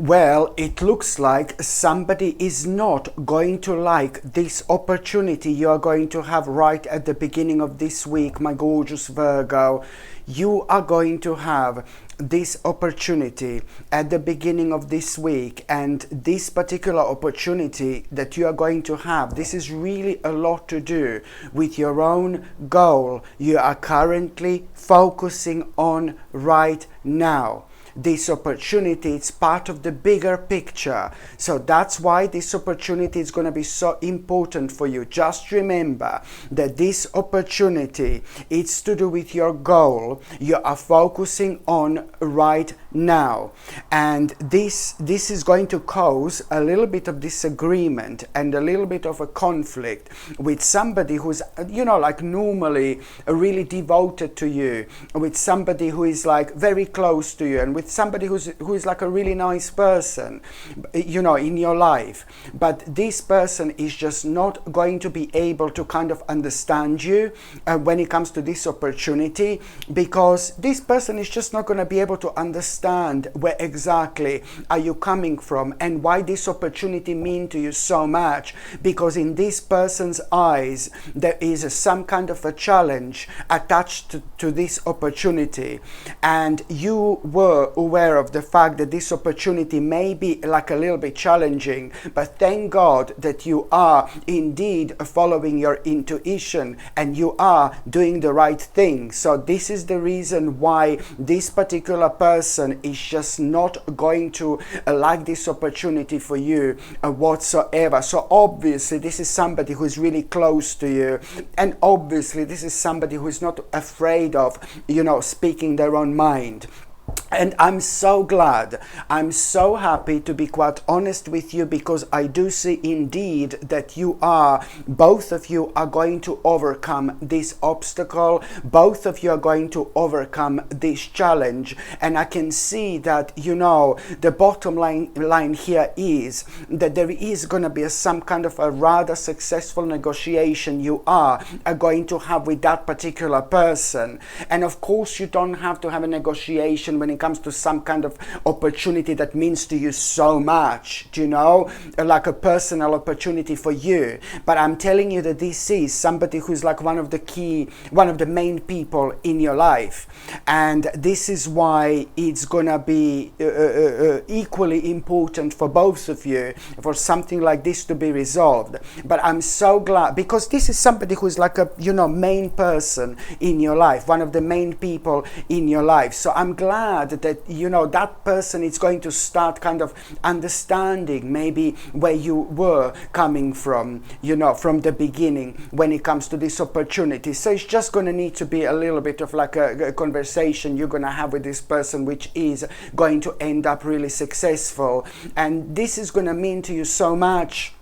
Well, it looks like somebody is not going to like this opportunity you are going to have right at the beginning of this week, my gorgeous Virgo. You are going to have this opportunity at the beginning of this week, and this particular opportunity that you are going to have, this is really a lot to do with your own goal you are currently focusing on right now. This opportunity is part of the bigger picture, so that's why this opportunity is going to be so important for you. Just remember that this opportunity is to do with your goal you are focusing on right now, and this is going to cause a little bit of disagreement and a little bit of a conflict with somebody who's, you know, like normally really devoted to you, with somebody who is like very close to you, and with somebody who is like a really nice person, you know, in your life. But this person is just not going to be able to kind of understand you when it comes to this opportunity, because this person is just not going to be able to understand where exactly are you coming from and why this opportunity means to you so much, because in this person's eyes there is some kind of a challenge attached to this opportunity, and you were aware of the fact that this opportunity may be like a little bit challenging, but thank God that you are indeed following your intuition and you are doing the right thing. So this is the reason why this particular person is just not going to like this opportunity for you whatsoever. So obviously this is somebody who is really close to you, and obviously this is somebody who is not afraid of, you know, speaking their own mind. And I'm so glad, I'm so happy to be quite honest with you, because I do see indeed that both of you are going to overcome this obstacle, both of you are going to overcome this challenge. And I can see that, you know, the bottom line here is that there is going to be some kind of a rather successful negotiation you are going to have with that particular person. And of course you don't have to have a negotiation when it comes to some kind of opportunity that means to you so much, you know, like a personal opportunity for you. But I'm telling you that this is somebody who's like one of the main people in your life, and this is why it's gonna be equally important for both of you for something like this to be resolved. But I'm so glad, because this is somebody who's like a, you know, main person in your life, one of the main people in your life. So I'm glad that, you know, that person is going to start kind of understanding maybe where you were coming from, you know, from the beginning when it comes to this opportunity. So it's just going to need to be a little bit of like a conversation you're going to have with this person, which is going to end up really successful. And this is going to mean to you so much.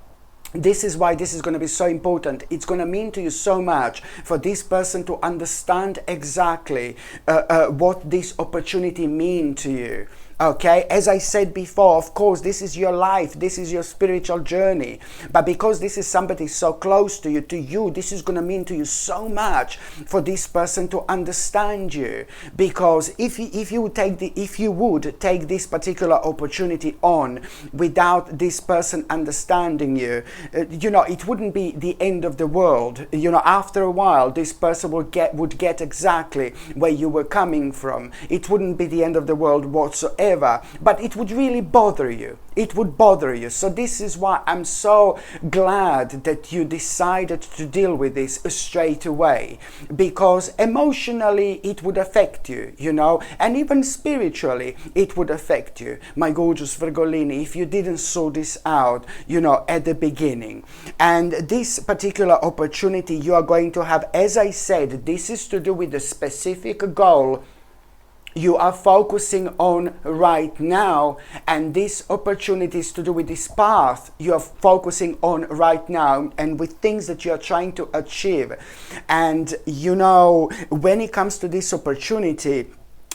This is why this is going to be so important. It's going to mean to you so much for this person to understand exactly what this opportunity means to you. Okay, as I said before, of course, this is your life, this is your spiritual journey. But because this is somebody so close to you, this is going to mean to you so much for this person to understand you. Because if you would take this particular opportunity on without this person understanding you, you know, it wouldn't be the end of the world. You know, after a while, this person would get exactly where you were coming from. It wouldn't be the end of the world whatsoever. But it would really bother you. It would bother you. So this is why I'm so glad that you decided to deal with this straight away, because emotionally it would affect you, you know, and even spiritually it would affect you, my gorgeous Virgolini, if you didn't sort this out, you know, at the beginning. And this particular opportunity you are going to have, as I said, this is to do with a specific goal you are focusing on right now, and this opportunity is to do with this path you are focusing on right now and with things that you are trying to achieve. And you know, when it comes to this opportunity,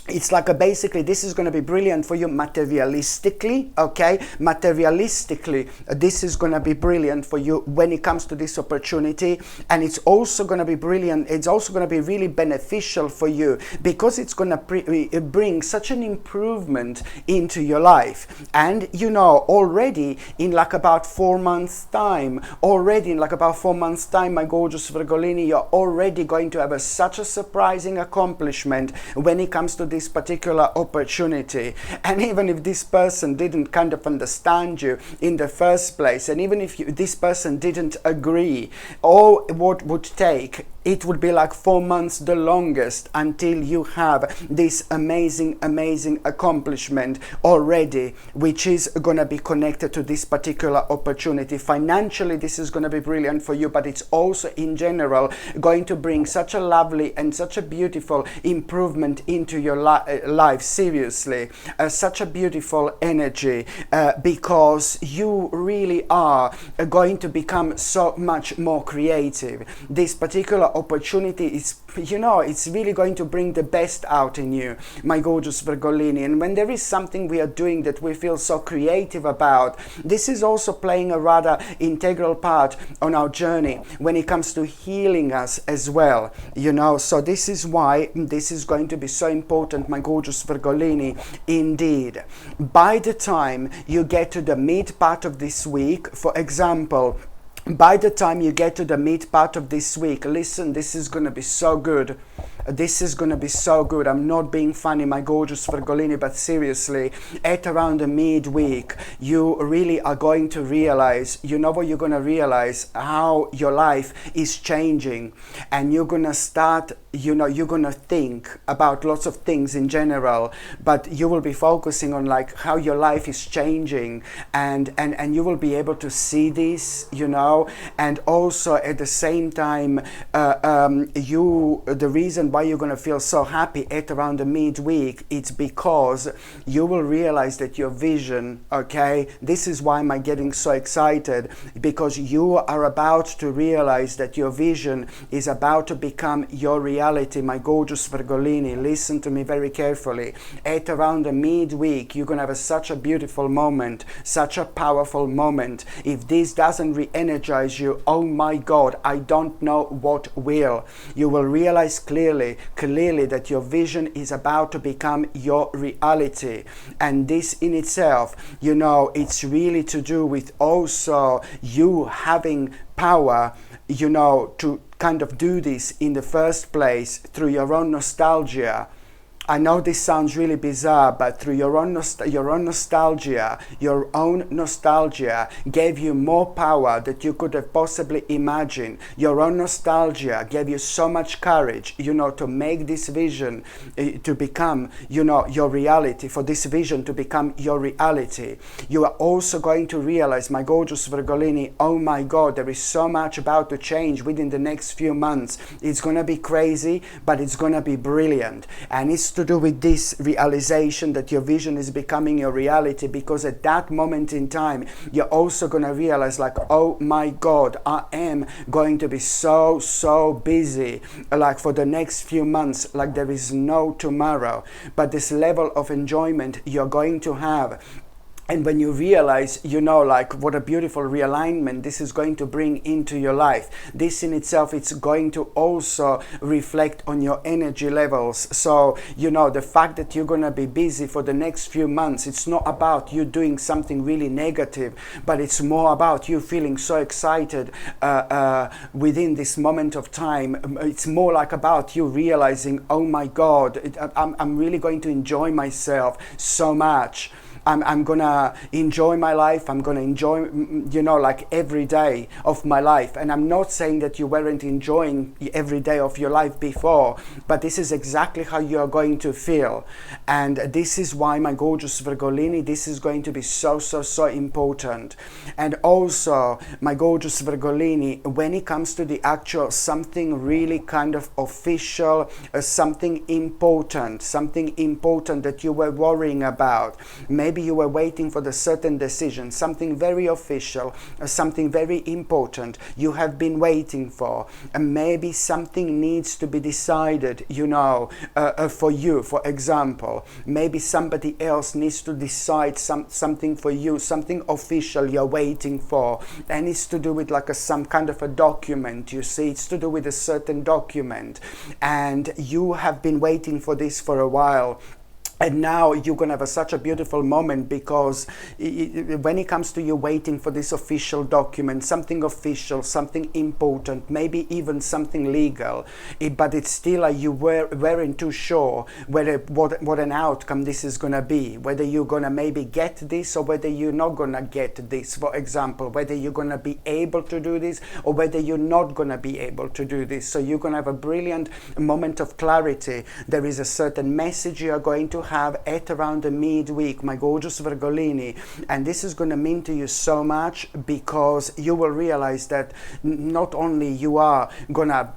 it's like basically this is going to be brilliant for you materialistically, okay? Materialistically, this is going to be brilliant for you when it comes to this opportunity. And it's also going to be brilliant. It's also going to be really beneficial for you because it's going to bring such an improvement into your life. And you know, already in like about 4 months time, my gorgeous Virgolini, you're already going to have such a surprising accomplishment when it comes to this particular opportunity. And even if this person didn't kind of understand you in the first place, and even if this person didn't agree, all what would take, it would be like 4 months the longest until you have this amazing accomplishment already, which is going to be connected to this particular opportunity. Financially, this is going to be brilliant for you, but it's also in general going to bring such a lovely and such a beautiful improvement into your life. Seriously, such a beautiful energy, because you really are going to become so much more creative. This particular opportunity is, you know, it's really going to bring the best out in you, my gorgeous Virgolini. And when there is something we are doing that we feel so creative about, this is also playing a rather integral part on our journey when it comes to healing us as well, you know. So this is why this is going to be so important, my gorgeous Virgolini, indeed. By the time you get to the mid part of this week, for example, by the time you get to the mid part of this week, listen, this is going to be so good. This is going to be so good. I'm not being funny, my gorgeous Virgolini, but seriously, at around the midweek, you really are going to realize, you know what you're going to realize? How your life is changing. And you're going to start, you know, you're going to think about lots of things in general, but you will be focusing on like how your life is changing, and you will be able to see this, you know. And also at the same time, the reason why you're going to feel so happy at around the midweek, it's because you will realize that your vision, okay, this is why I'm getting so excited, because you are about to realize that your vision is about to become your reality, my gorgeous Virgolini. Listen to me very carefully. At around the midweek, you're going to have such a beautiful moment, such a powerful moment. If this doesn't re-energize you, oh my God, I don't know what will. You will realize clearly that your vision is about to become your reality. And this in itself, you know, it's really to do with also you having power, you know, to kind of do this in the first place through your own nostalgia. I know this sounds really bizarre, but through your own nostalgia gave you more power that you could have possibly imagined. Your own nostalgia gave you so much courage, you know, to make this vision to become, you know, your reality, for this vision to become your reality. You are also going to realize, my gorgeous Virgolini, oh my God, there is so much about to change within the next few months. It's going to be crazy, but it's going to be brilliant. And it's to do with this realization that your vision is becoming your reality, because at that moment in time you're also going to realize like, oh my God, I am going to be so busy, like for the next few months, like there is no tomorrow. But this level of enjoyment you're going to have, and when you realize, you know, like what a beautiful realignment this is going to bring into your life, this in itself, it's going to also reflect on your energy levels. So, you know, the fact that you're going to be busy for the next few months, it's not about you doing something really negative, but it's more about you feeling so excited within this moment of time. It's more like about you realizing, oh my God, I'm really going to enjoy myself so much. I'm gonna enjoy my life. I'm gonna enjoy, you know, like every day of my life. And I'm not saying that you weren't enjoying every day of your life before, but this is exactly how you are going to feel. And this is why, my gorgeous Virgolini, this is going to be so important. And also, my gorgeous Virgolini, when it comes to the actual something really kind of official, something important that you were worrying about, maybe maybe you were waiting for the certain decision, something very official, something very important you have been waiting for, and maybe something needs to be decided, for you. For example, maybe somebody else needs to decide something for you, something official you're waiting for, and it's to do with like some kind of a document. You see, it's to do with a certain document, and you have been waiting for this for a while. And now you're going to have such a beautiful moment, because when it comes to you waiting for this official document, something official, something important, maybe even something legal, but it's still you weren't too sure what an outcome this is going to be, whether you're going to maybe get this or whether you're not going to get this. For example, whether you're going to be able to do this or whether you're not going to be able to do this. So you're going to have a brilliant moment of clarity. There is a certain message you are going to have at around the midweek, my gorgeous Virgolini, and this is going to mean to you so much, because you will realize that not only you are gonna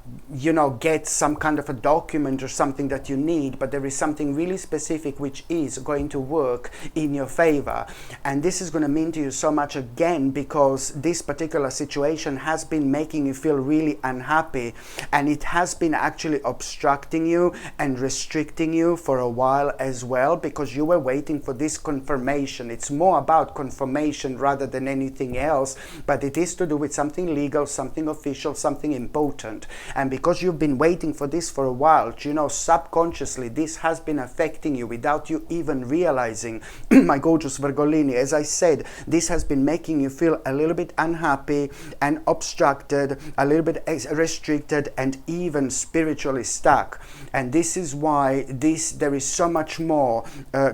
get some kind of a document or something that you need, but there is something really specific which is going to work in your favor. And this is going to mean to you so much, again, because this particular situation has been making you feel really unhappy, and it has been actually obstructing you and restricting you for a while as well, because you were waiting for this confirmation. It's more about confirmation rather than anything else, but it is to do with something legal, something official, something important. And because you've been waiting for this for a while, subconsciously this has been affecting you without you even realizing. My gorgeous Virgolini, as I said, this has been making you feel a little bit unhappy and obstructed, a little bit restricted, and even spiritually stuck. And this is why there is so much more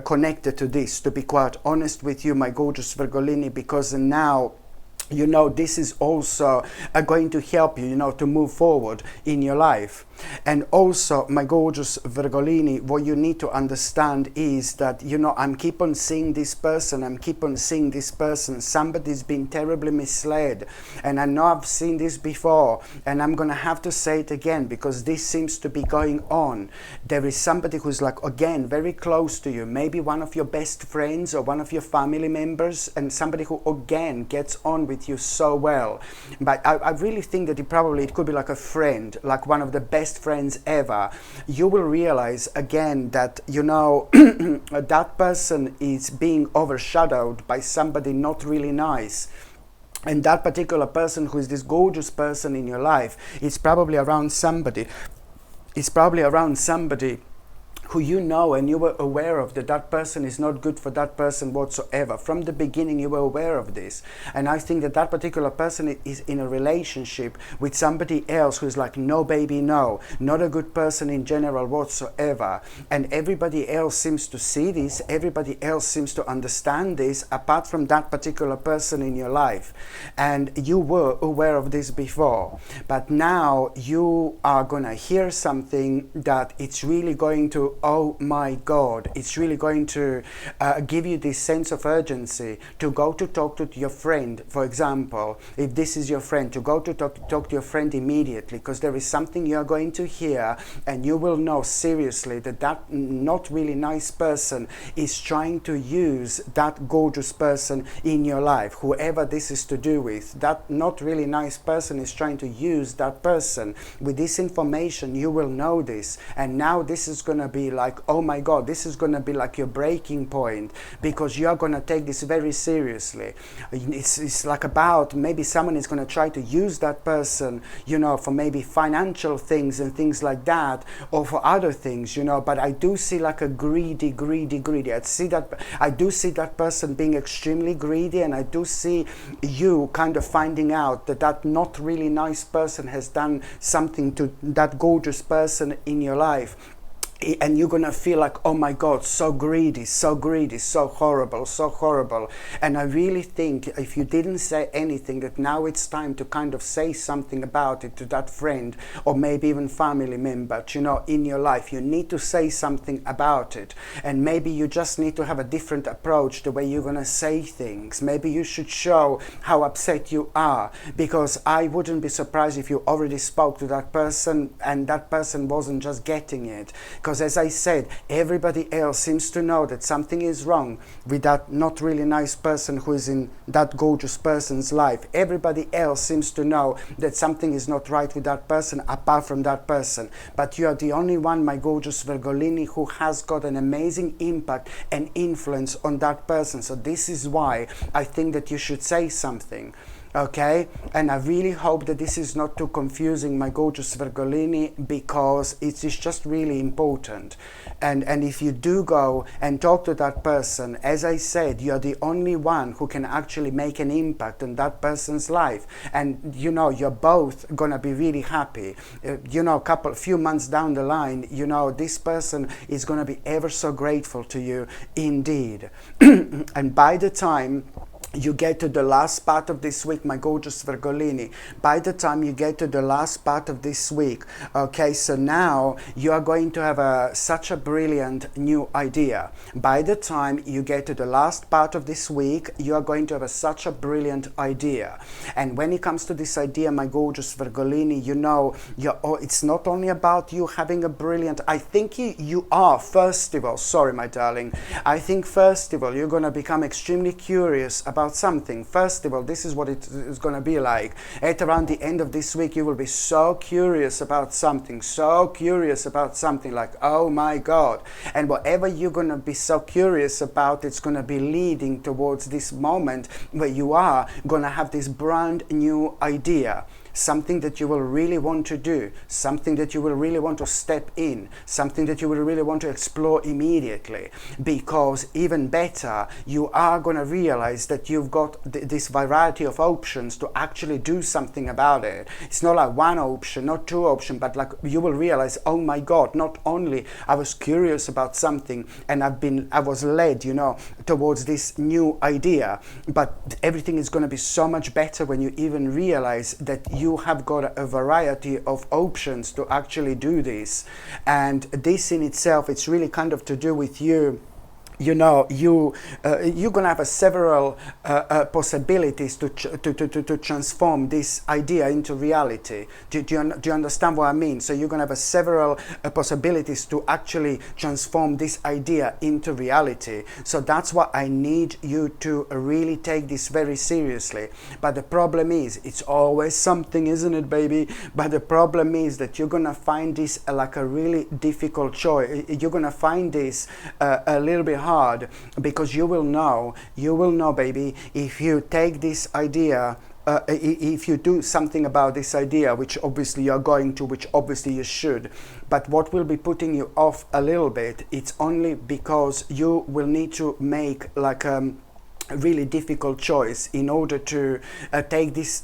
connected to this, to be quite honest with you, my gorgeous Virgolini, because now this is also going to help you, to move forward in your life. And also, my gorgeous Virgolini, what you need to understand is that, I'm keep on seeing this person, somebody's been terribly misled. And I know I've seen this before, and I'm going to have to say it again, because this seems to be going on. There is somebody who's again, very close to you, maybe one of your best friends or one of your family members, and somebody who, again, gets on with you so well. But I really think that it could be like a friend, like one of the best friends ever. You will realize again that that person is being overshadowed by somebody not really nice. And that particular person, who is this gorgeous person in your life, is probably around somebody who and you were aware of that person is not good for that person whatsoever. From the beginning you were aware of this. And I think that particular person is in a relationship with somebody else who's no baby, no, not a good person in general whatsoever. And everybody else seems to see this, everybody else seems to understand this, apart from that particular person in your life. And you were aware of this before, but now you are gonna hear something that it's really going to, oh my God, it's really going to give you this sense of urgency to go to talk to your friend. For example, if this is your friend, to go to talk to your friend immediately, because there is something you are going to hear, and you will know seriously that not really nice person is trying to use that gorgeous person in your life. Whoever this is to do with, that not really nice person is trying to use that person. With this information, you will know this, and now this is going to be oh my God, this is going to be your breaking point, because you are going to take this very seriously. It's about maybe someone is going to try to use that person, for maybe financial things and things like that, or for other things, but I do see a greedy. I do see that person being extremely greedy, and I do see you kind of finding out that not really nice person has done something to that gorgeous person in your life. And you're gonna feel oh my God, so greedy, so horrible. And I really think if you didn't say anything, that now it's time to kind of say something about it to that friend, or maybe even family member, in your life. You need to say something about it, and maybe you just need to have a different approach the way you're gonna say things. Maybe you should show how upset you are, because I wouldn't be surprised if you already spoke to that person and that person wasn't just getting it. Because because as I said, everybody else seems to know that something is wrong with that not really nice person who is in that gorgeous person's life. Everybody else seems to know that something is not right with that person apart from that person. But you are the only one, my gorgeous Virgolini, who has got an amazing impact and influence on that person. So this is why I think that you should say something. Okay, and I really hope that this is not too confusing, my gorgeous Virgolini, because it is just really important. And if you do go and talk to that person, as I said, you're the only one who can actually make an impact on that person's life. And you know, you're both gonna be really happy. You know, few months down the line, you know, this person is gonna be ever so grateful to you indeed. And by the time you get to the last part of this week, my gorgeous Virgolini, by the time you get to the last part of this week, okay, so now you are going to have such a brilliant new idea. By the time you get to the last part of this week, you are going to have such a brilliant idea. And when it comes to this idea, my gorgeous Virgolini, you know, it's not only about you having a brilliant, I think you are, first of all, sorry my darling, I think first of all, you're going to become extremely curious about something. First of all, this is what it is going to be like. At around the end of this week, you will be so curious about something, like, oh my God. And whatever you're going to be so curious about, it's going to be leading towards this moment where you are going to have this brand new idea. Something that you will really want to do, something that you will really want to step in, something that you will really want to explore immediately. Because even better, you are going to realize that you've got this variety of options to actually do something about it. It's not like one option, not two options, but like you will realize, oh my God, not only I was curious about something and I was led, you know, towards this new idea, but everything is going to be so much better when you even realize that you have got a variety of options to actually do this. And this in itself, it's really kind of to do with you. You know, you're gonna have several possibilities to transform this idea into reality. Do you understand what I mean? So you're gonna have several possibilities to actually transform this idea into reality. So that's why I need you to really take this very seriously. But the problem is, it's always something, isn't it, baby? But the problem is that you're gonna find this like a really difficult choice. You're gonna find this a little bit hard, because you will know, baby, if you take this idea, if you do something about this idea, which obviously you're going to, which obviously you should, but what will be putting you off a little bit, it's only because you will need to make like a really difficult choice in order to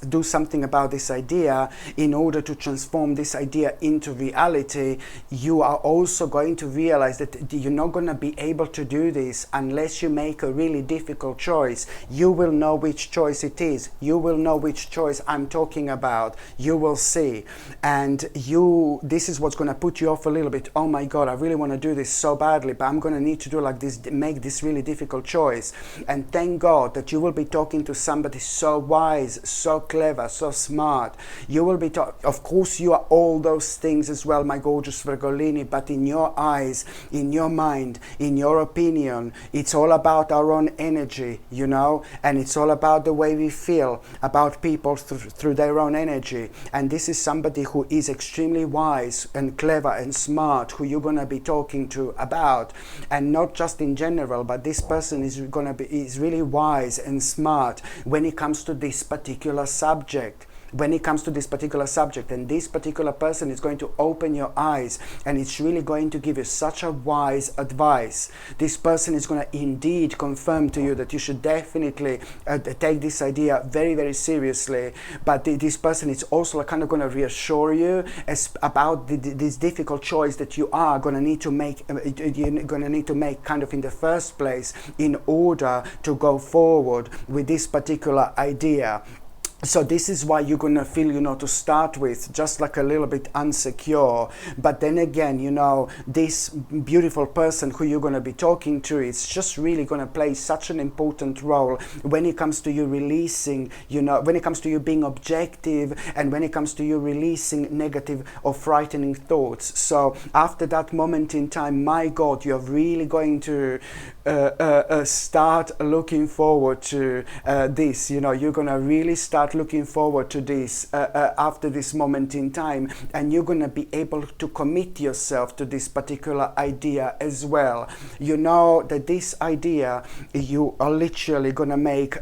do something about this idea, in order to transform this idea into reality. You are also going to realize that you're not going to be able to do this unless you make a really difficult choice. You will know which choice it is. You will know which choice I'm talking about. You will see. And this is what's going to put you off a little bit. Oh my God, I really want to do this so badly, but I'm going to need to do like this, make this really difficult choice. And thank God that you will be talking to somebody so wise, so clever, so smart. You will be of course you are all those things as well, my gorgeous Virgolini, but in your eyes, in your mind, in your opinion, it's all about our own energy, you know, and it's all about the way we feel about people through their own energy. And this is somebody who is extremely wise and clever and smart, who you're going to be talking to about, and not just in general, but this person is really wise and smart when it comes to this particular subject. And this particular person is going to open your eyes, and it's really going to give you such a wise advice. This person is going to indeed confirm to you that you should definitely take this idea very, very seriously. But this person is also kind of going to reassure you about this difficult choice that you are going to need to make. You're going to need to make kind of in the first place in order to go forward with this particular idea. So this is why you're gonna feel, to start with, just like a little bit insecure. But then again, this beautiful person who you're gonna be talking to, it's just really gonna play such an important role when it comes to you releasing, when it comes to you being objective, and when it comes to you releasing negative or frightening thoughts. So after that moment in time, my God, you're really going to start looking forward to this. You're gonna really start looking forward to this after this moment in time, and you're gonna be able to commit yourself to this particular idea as well. You know that this idea, you are literally gonna make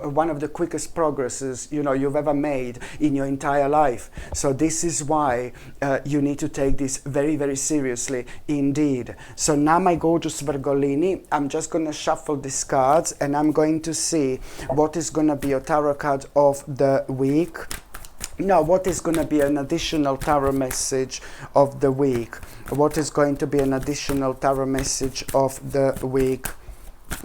one of the quickest progresses you've ever made in your entire life. So this is why you need to take this very, very seriously indeed. So now, my gorgeous Virgolini, I'm just gonna shuffle these cards, and I'm going to see what is gonna be your tarot card of the week. Now, what is going to be an additional tarot message of the week? What is going to be an additional tarot message of the week?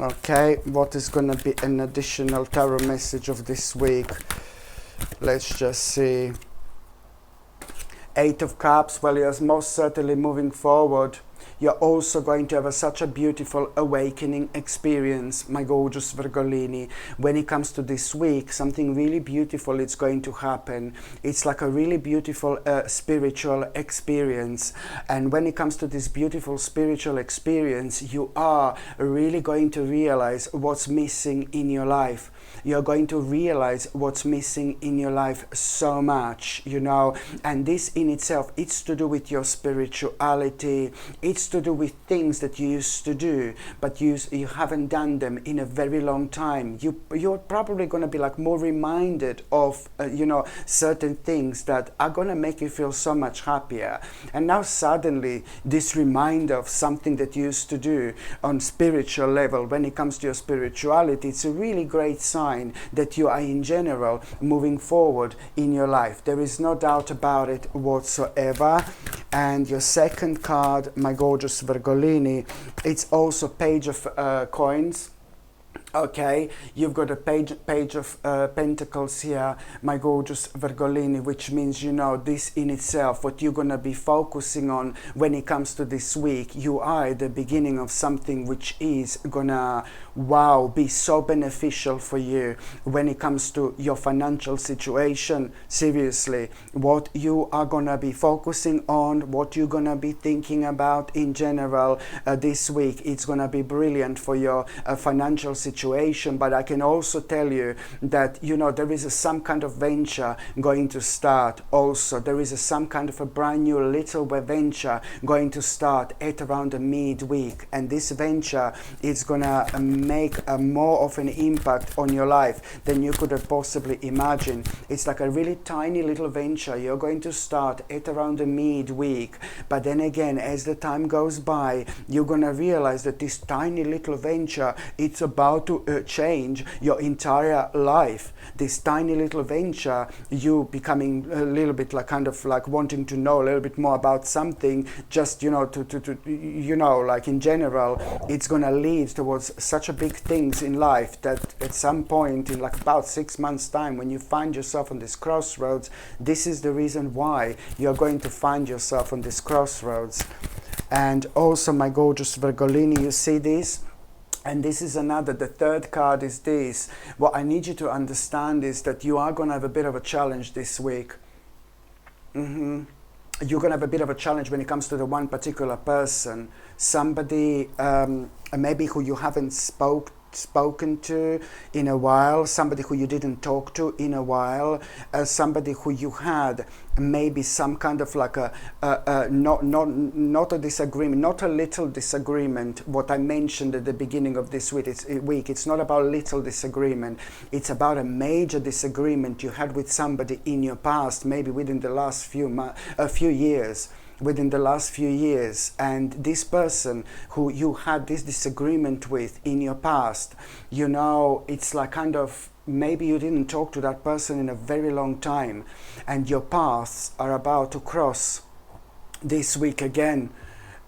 Okay, what is going to be an additional tarot message of this week? Let's just see. Eight of Cups. Well, you're most certainly moving forward. You're also going to have such a beautiful awakening experience, my gorgeous Virgolini. When it comes to this week, something really beautiful is going to happen. It's like a really beautiful spiritual experience. And when it comes to this beautiful spiritual experience, you are really going to realize what's missing in your life. You're going to realize what's missing in your life so much, and this in itself, it's to do with your spirituality. It's to do with things that you used to do, but you haven't done them in a very long time. You're probably going to be like more reminded of certain things that are going to make you feel so much happier. And now suddenly this reminder of something that you used to do on spiritual level, when it comes to your spirituality, it's a really great sign that you are in general moving forward in your life. There is no doubt about it whatsoever. And your second card, my gorgeous Virgolini, it's also Page of Coins. Okay, you've got a page of Pentacles here, my gorgeous Virgolini, which means, this in itself, what you're going to be focusing on when it comes to this week, you are at the beginning of something which is going to, be so beneficial for you when it comes to your financial situation. Seriously, what you are going to be focusing on, what you're going to be thinking about in general this week, it's going to be brilliant for your financial situation. But I can also tell you that there is some kind of venture going to start. Also, there is some kind of a brand new little venture going to start at around the midweek, and this venture is gonna make more of an impact on your life than you could have possibly imagined. It's like a really tiny little venture you're going to start at around the midweek, but then again, as the time goes by, you're gonna realize that this tiny little venture, it's about to change your entire life. This tiny little venture, you becoming a little bit like kind of like wanting to know a little bit more about something, just like in general, it's gonna lead towards such a big things in life that at some point in like about 6 months time, when you find yourself on this crossroads, this is the reason why you're going to find yourself on this crossroads. And also, my gorgeous Virgolini, you see this? And this is another, the third card is this. What I need you to understand is that you are going to have a bit of a challenge this week. You're going to have a bit of a challenge when it comes to the one particular person. Somebody maybe who you haven't spoken to in a while, somebody who you didn't talk to in a while, somebody who you had maybe some kind of like not a disagreement, not a little disagreement. What I mentioned at the beginning of this week, it's not about little disagreement, it's about a major disagreement you had with somebody in your past, maybe within the last few years. Within the last few years, and this person who you had this disagreement with in your past, it's like kind of maybe you didn't talk to that person in a very long time, and your paths are about to cross this week again.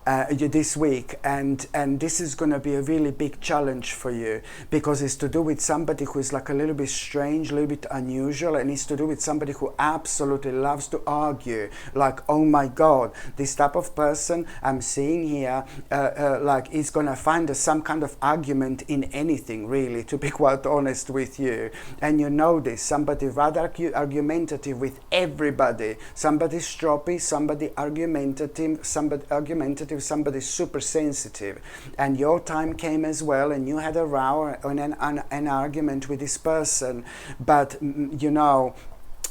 this week, and this is going to be a really big challenge for you, because it's to do with somebody who is like a little bit strange, a little bit unusual, and it's to do with somebody who absolutely loves to argue. Like, oh my god, this type of person I'm seeing here, like, is going to find some kind of argument in anything, really, to be quite honest with you. And you know this, somebody rather argumentative with everybody, somebody stroppy, somebody argumentative, somebody super sensitive. And your time came as well, and you had a row and an argument with this person, but you know,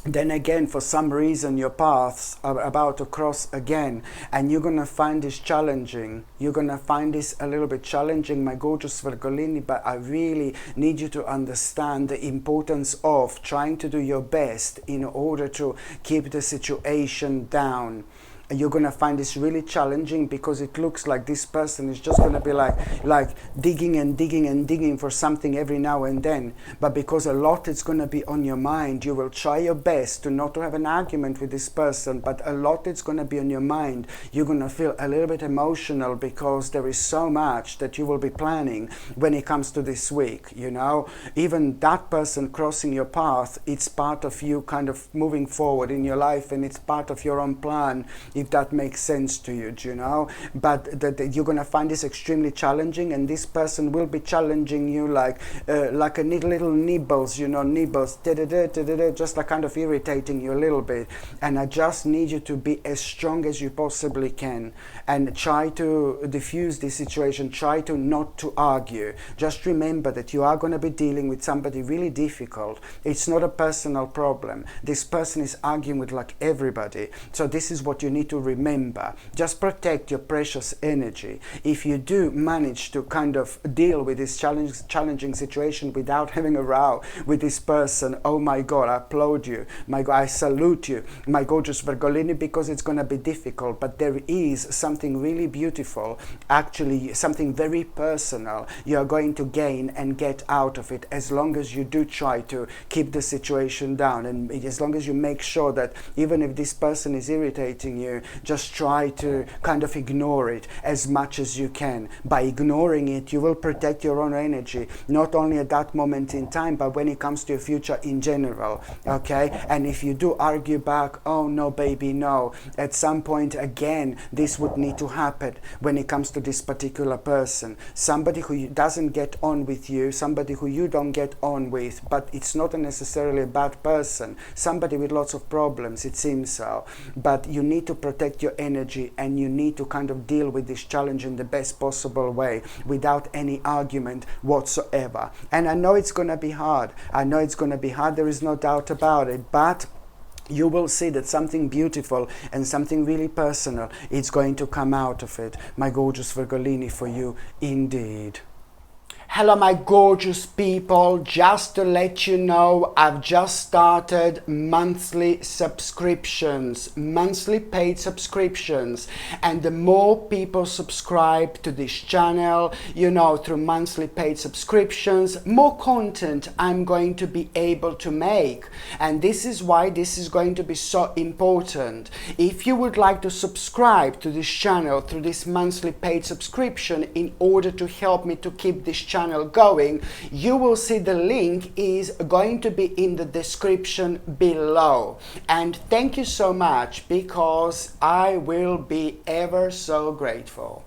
then again, for some reason, your paths are about to cross again, and you're going to find this challenging. You're going to find this a little bit challenging, my gorgeous Virgolini, but I really need you to understand the importance of trying to do your best in order to keep the situation down. You're going to find this really challenging, because it looks like this person is just going to be like digging and digging and digging for something every now and then. But because a lot is going to be on your mind, you will try your best to not to have an argument with this person, but a lot is going to be on your mind. You're going to feel a little bit emotional, because there is so much that you will be planning when it comes to this week, you know. Even that person crossing your path, it's part of you kind of moving forward in your life, and it's part of your own plan, if that makes sense to you, do you know? But that you're going to find this extremely challenging, and this person will be challenging you like a little nibbles, you know, nibbles, just like kind of irritating you a little bit. And I just need you to be as strong as you possibly can, and try to diffuse this situation, try to not to argue. Just remember that you are going to be dealing with somebody really difficult. It's not a personal problem. This person is arguing with like everybody. So this is what you need to remember. Just protect your precious energy. If you do manage to kind of deal with this challenging situation without having a row with this person, oh my god, I applaud you, my god, I salute you, my gorgeous Virgolini, because it's going to be difficult, but there is something really beautiful, actually something very personal you are going to gain and get out of it, as long as you do try to keep the situation down, and as long as you make sure that even if this person is irritating you, just try to kind of ignore it as much as you can. By ignoring it, you will protect your own energy, not only at that moment in time, but when it comes to your future in general, okay? And if you do argue back, oh no baby, no, at some point again this would need to happen when it comes to this particular person, somebody who doesn't get on with you, somebody who you don't get on with, but it's not necessarily a bad person, somebody with lots of problems, it seems so, but you need to protect your energy, and you need to kind of deal with this challenge in the best possible way without any argument whatsoever. And I know it's going to be hard, there is no doubt about it, but you will see that something beautiful and something really personal is going to come out of it, my gorgeous Virgolini, for you indeed. Hello my gorgeous people, just to let you know, I've just started monthly subscriptions, monthly paid subscriptions, and the more people subscribe to this channel, you know, through monthly paid subscriptions, more content I'm going to be able to make. And this is why this is going to be so important. If you would like to subscribe to this channel through this monthly paid subscription in order to help me to keep this channel going, you will see the link is going to be in the description below. And thank you so much, because I will be ever so grateful.